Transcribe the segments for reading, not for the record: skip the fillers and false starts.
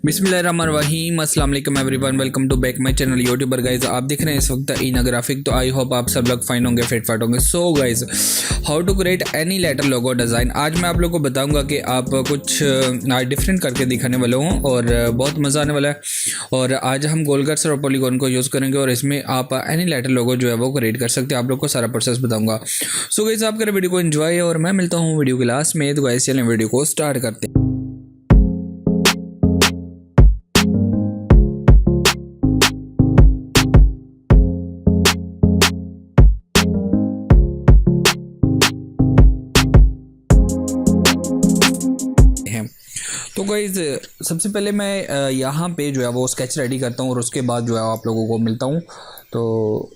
बिस्मिल्लाहिर्रहमानिर्रहीम, अस्सलाम वालेकुम everyone, welcome to back my channel youtuber guys. आप देख रहे हैं इस वक्त इना ग्राफिक। तो आई होप आप सब लोग फाइन होंगे, फिट फाट होंगे। So guys, how to create any letter logo design. आज मैं आप लोगों को बताऊंगा कि आप कुछ डिफरेंट करके दिखाने वाला हूँ और बहुत मज़ा आने वाला है। और आज हम गोलगर्स और पॉलीगॉन को यूज़ करेंगे और इसमें आप एनी लेटर लोगो जो है वो क्रिएट कर सकते हैं। आप लोग को सारा प्रोसेस बताऊँगा। सो गाइज, आप करें वीडियो को एंजॉय और मैं मिलता हूँ वीडियो के लास्ट में। तो गाइज चलें वीडियो को स्टार्ट करते हैं। तो गाइज सबसे पहले मैं यहाँ पे जो है वो स्केच रेडी करता हूँ और उसके बाद जो है आप लोगों को मिलता हूँ। तो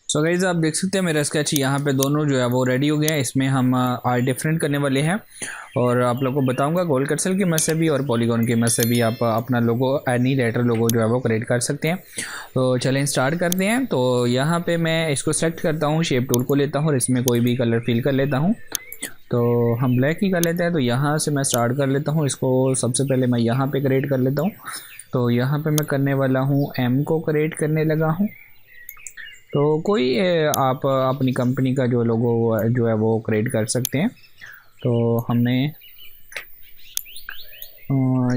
सो गाइज आप देख सकते हैं मेरा स्केच यहाँ पे दोनों जो है वो रेडी हो गया है। इसमें हम आर डिफरेंट करने वाले हैं और आप लोगों को बताऊंगा गोल कर्सल की मदद से भी और पॉलीगॉन की मदद से भी आप अपना लोगो एनी लेटर लोगो जो है वो क्रिएट कर सकते हैं। तो चलें स्टार्ट करते हैं। तो यहाँ पे मैं इसको सेलेक्ट करता हूँ, शेप टूल को लेता हूँ और इसमें कोई भी कलर फिल कर लेता हूँ। तो हम ब्लैक ही कर लेते हैं। तो यहाँ से मैं स्टार्ट कर लेता हूँ। इसको सबसे पहले मैं यहाँ पे क्रिएट कर लेता हूँ। तो यहाँ पे मैं करने वाला हूँ एम को क्रिएट करने लगा हूँ। तो कोई आप अपनी कंपनी का जो लोगो जो है वो क्रिएट कर सकते हैं। तो हमने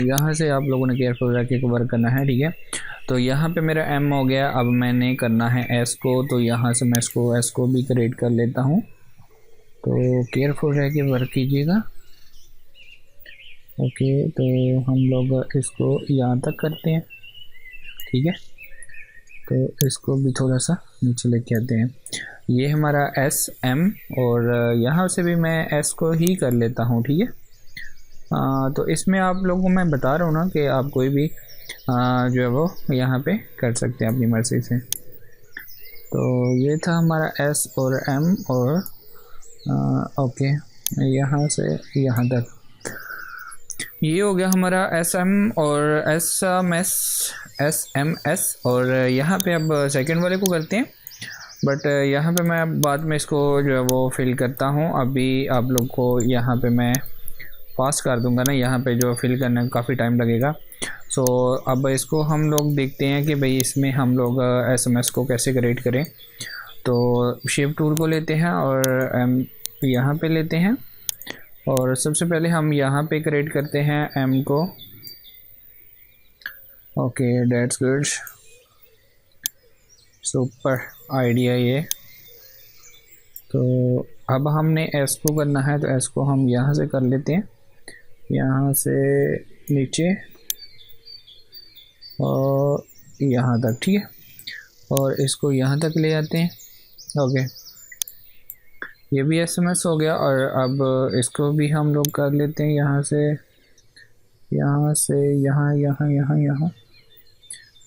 यहाँ से आप लोगों ने केयरफुल रह के वर्क करना है, ठीक है। तो यहाँ पे मेरा एम हो गया। अब मैंने करना है एस को। तो यहाँ से मैं इसको एस को भी क्रिएट कर लेता हूँ। तो केयरफुल रह के वर्क कीजिएगा। ओके, तो हम लोग इसको यहाँ तक करते हैं, ठीक है। तो इसको भी थोड़ा सा नीचे लेके आते हैं। ये हमारा एस एम और यहाँ से भी मैं एस को ही कर लेता हूँ, ठीक है। तो इसमें आप लोगों को मैं बता रहा हूँ ना कि आप कोई भी जो है वो यहाँ पे कर सकते हैं अपनी मर्ज़ी से। तो ये था हमारा एस और एम और ओके, यहाँ से यहाँ तक ये हो गया हमारा एस एम और एस एम एस। और यहाँ पे अब सेकंड वाले को करते हैं, बट यहाँ पे मैं बाद में इसको जो है वो फिल करता हूँ। अभी आप लोग को यहाँ पे मैं पास कर दूंगा ना, यहाँ पे जो फिल करने में काफ़ी टाइम लगेगा। सो अब इसको हम लोग देखते हैं कि भाई इसमें हम लोग एस एम एस को कैसे क्रिएट करें। तो शेप टूल को लेते हैं और यहाँ पे लेते हैं और सबसे पहले हम यहाँ पे क्रिएट करते हैं एम को। Okay, that's good, super idea ये। तो अब हमने एस को करना है। तो एस को हम यहाँ से कर लेते हैं, यहाँ से नीचे और यहाँ तक, ठीक है। और इसको यहाँ तक ले आते हैं। ओके, ये भी एसएमएस हो गया। और अब इसको भी हम लोग कर लेते हैं यहाँ से यहाँ यहाँ यहाँ यहाँ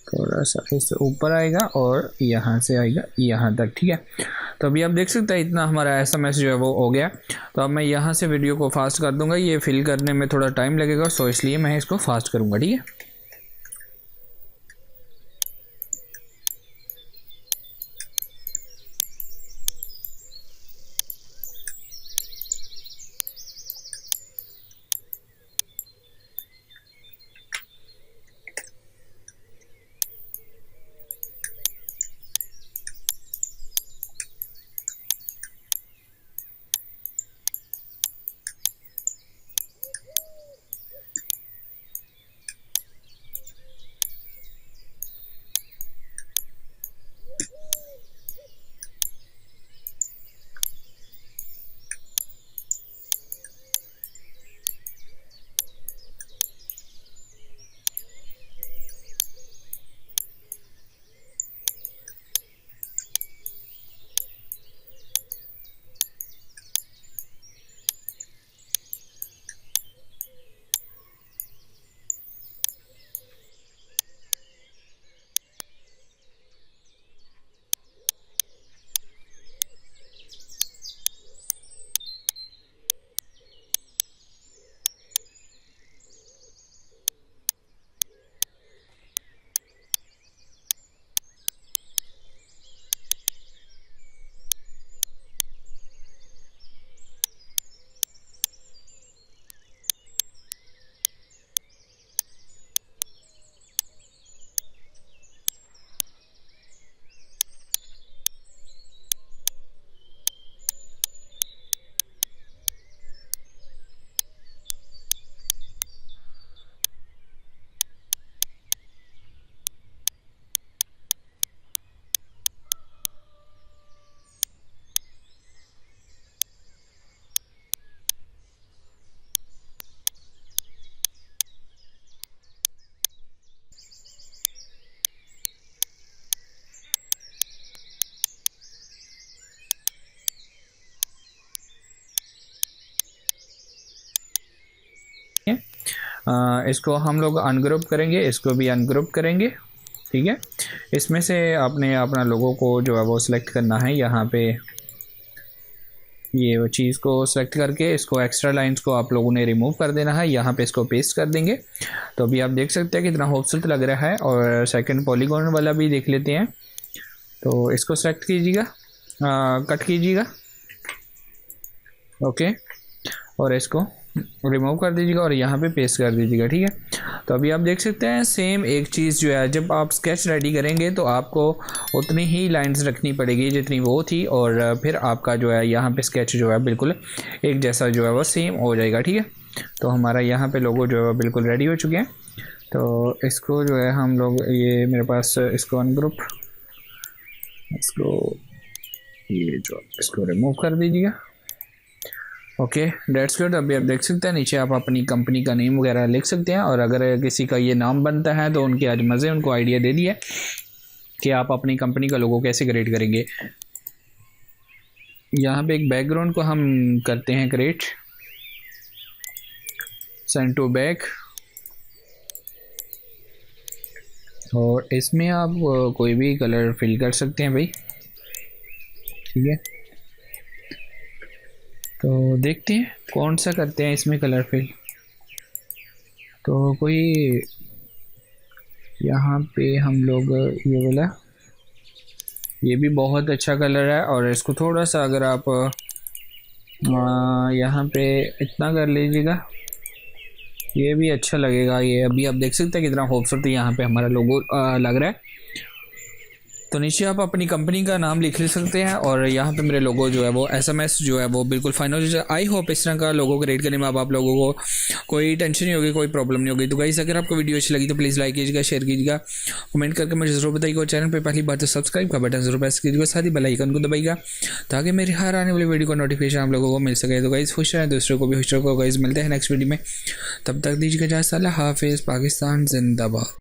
थोड़ा सा इससे ऊपर आएगा और यहाँ से आएगा यहाँ तक, ठीक है। तो अभी आप देख सकते हैं इतना हमारा एसएमएस जो है वो हो गया। तो अब मैं यहाँ से वीडियो को फास्ट कर दूंगा। ये फिल करने में थोड़ा टाइम लगेगा, सो इसलिए मैं इसको फास्ट करूँगा, ठीक है। इसको हम लोग अनग्रुप करेंगे, इसको भी अनग्रुप करेंगे, ठीक है। इसमें से आपने अपना लोगों को जो है वो सिलेक्ट करना है, यहाँ पे ये वो चीज़ को सेलेक्ट करके इसको एक्स्ट्रा लाइंस को आप लोगों ने रिमूव कर देना है, यहाँ पे इसको पेस्ट कर देंगे। तो अभी आप देख सकते हैं कितना खूबसूरत लग रहा है। और सेकंड पॉलीगॉन वाला भी देख लेते हैं। तो इसको सेलेक्ट कीजिएगा, कट कीजिएगा, ओके, और इसको रिमूव कर दीजिएगा और यहाँ पे पेस्ट कर दीजिएगा, ठीक है। तो अभी आप देख सकते हैं सेम एक चीज़ जो है, जब आप स्केच रेडी करेंगे तो आपको उतनी ही लाइंस रखनी पड़ेगी जितनी वो थी, और फिर आपका जो है यहाँ पे स्केच जो है बिल्कुल एक जैसा जो है वो सेम हो जाएगा, ठीक है। तो हमारा यहाँ पे लोगो जो है बिल्कुल रेडी हो चुके हैं। तो इसको जो है हम लोग, ये मेरे पास इसको अनग्रुप, इसको ये जो इसको रिमूव कर दीजिएगा, ओके, डेट्स गुड। अभी आप देख सकते हैं नीचे आप अपनी कंपनी का नेम वगैरह लिख सकते हैं, और अगर किसी का ये नाम बनता है तो उनके आज मज़े, उनको आइडिया दे दिया कि आप अपनी कंपनी का लोगो कैसे क्रिएट करेंगे। यहाँ पे एक बैकग्राउंड को हम करते हैं क्रिएट, सेंड टू बैक, और इसमें आप कोई भी कलर फिल कर सकते हैं भाई, ठीक है। तो देखते हैं कौन सा करते हैं इसमें कलर फिल। तो कोई यहाँ पे हम लोग ये वाला, ये भी बहुत अच्छा कलर है, और इसको थोड़ा सा अगर आप यहाँ पे इतना कर लीजिएगा, ये भी अच्छा लगेगा। ये अभी आप देख सकते हैं कितना खूबसूरत यहाँ पे हमारा लोगो लग रहा है। तो नीचे आप अपनी कंपनी का नाम लिख सकते हैं, और यहाँ पे मेरे लोगो जो है वो SMS जो है वो बिल्कुल फाइनल हो जाए। आई होप इस तरह का लोगो क्रिएट करने में अब आप लोगों को कोई टेंशन नहीं होगी, कोई प्रॉब्लम नहीं होगी। तो गाइस अगर आपको वीडियो अच्छी लगी तो प्लीज़ लाइक कीजिएगा, शेयर कीजिएगा, कमेंट करके मुझे जरूर बताइएगा, और चैनल पर पहली बात तो सब्सक्राइब का बटन जरूर प्रेस कीजिएगा, साथ ही बेल आइकन को दबाइएगा ताकि मेरी हर आने वाली वीडियो का नोटिफिकेशन आप लोगों को मिल सके। तो गाइस खुश रहें, दूसरों को भी खुश रखो। गाइस मिलते हैं नेक्स्ट वीडियो में, तब तक दीजिएगा इजाज़त। अल्लाह हाफिज़, पाकिस्तान जिंदाबाद।